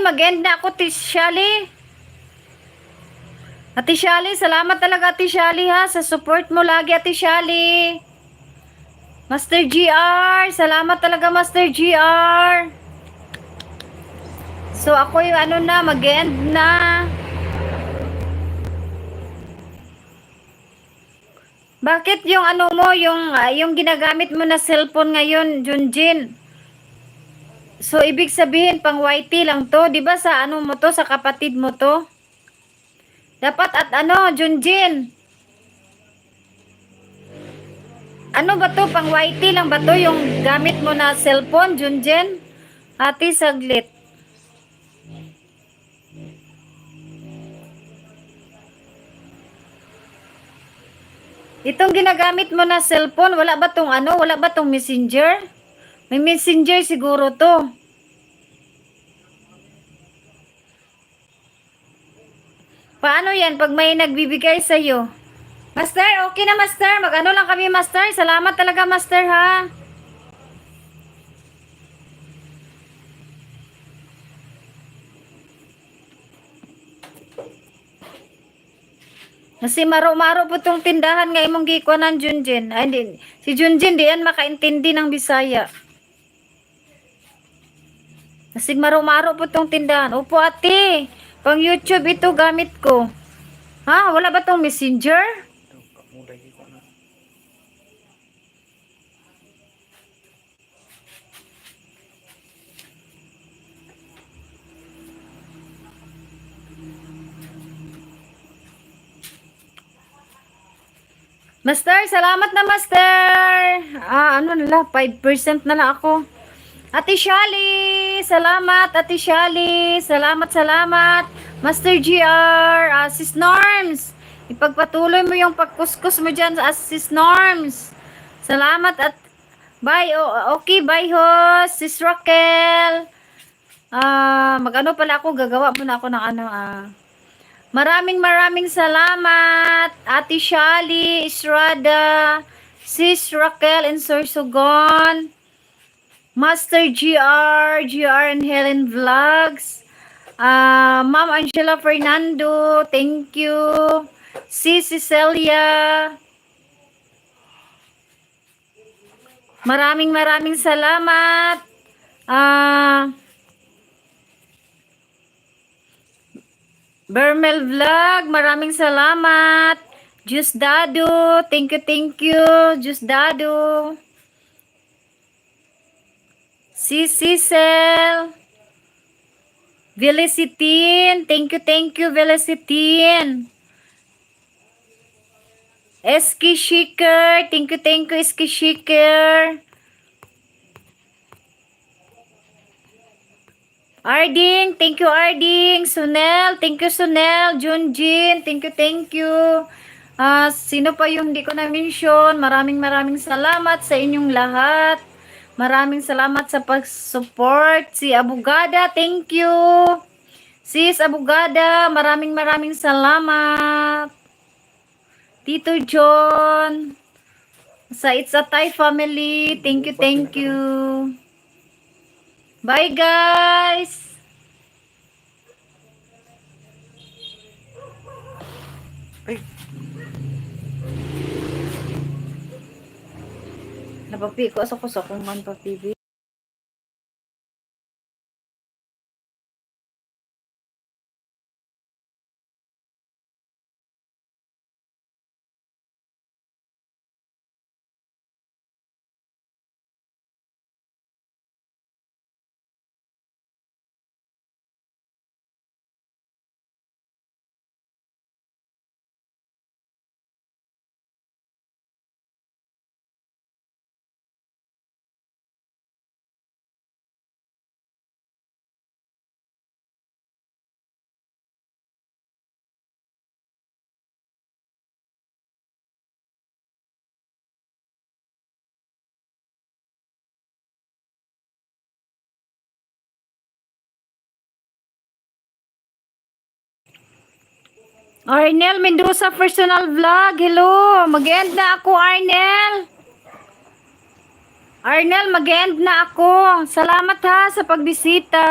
mag-end na ako, Shali. Ate Shali, salamat talaga Ate Shali ha, sa support mo lagi Ate Shali. Master GR, salamat talaga Master GR. So ako yung ano na, mag-end na. Bakit yung ano mo, yung ginagamit mo na cellphone ngayon, Junjin? So ibig sabihin pang YT lang to, 'di ba sa ano mo to, sa kapatid mo to? Dapat at ano, Junjin? Ano ba to, pang YT lang ba to yung gamit mo na cellphone, Junjin? Ate, saglit. Itong ginagamit mo na cellphone, wala ba tong ano, wala ba tong messenger? May messenger siguro to. Paano yan pag may nagbibigay sa'yo? Master, okay na Master. Mag-ano lang kami Master. Salamat talaga Master ha. Kasi maro-maro po tong tindahan nga imong gikuanan Junjin. Ay, hindi. Si Junjin di yan makaintindi ng Bisaya. Kasi maro-maro po tong tindahan. Opo ate, pang YouTube ito gamit ko. Ha? Wala ba tong messenger? Master, salamat na Master. Ano nila, 5% na lang ako. Ate Shali, salamat Ate Shali. Salamat. Master GR, Sis Norms. Ipagpatuloy mo yung pagkuskus mo dyan sa Sis Norms. Salamat at bye. Okay, bye ho. Sis Raquel. Mag-ano pala ako, gagawa muna ako ng ano, Maraming salamat, Ate Shali, Israda, Sis Raquel and Sorsogon, Master GR and Helen Vlogs, Ma'am Angela Fernando, thank you, Sis Cecilia, maraming salamat, Bermel Vlog, maraming salamat. Just Dado, thank you. Just Dado. Si Cecil. Velicitin, thank you, Velicitin. Eski Shiker, thank you, Eski Shiker. Arding, thank you Arding. Sunel, thank you Sunel. Junjin, thank you. Sino pa yung hindi ko na-mention? Maraming salamat sa inyong lahat. Maraming salamat sa pag-support. Si Abugada, thank you. Sis Abugada, maraming salamat. Tito John, sa It's a Thai family, thank you. Bye guys! Ay. Napapi ko ako sa kung man papibi. Arnel Mendoza personal vlog. Hello. Mag-end na ako, Arnel. Arnel, mag-end na ako. Salamat ha sa pagbisita.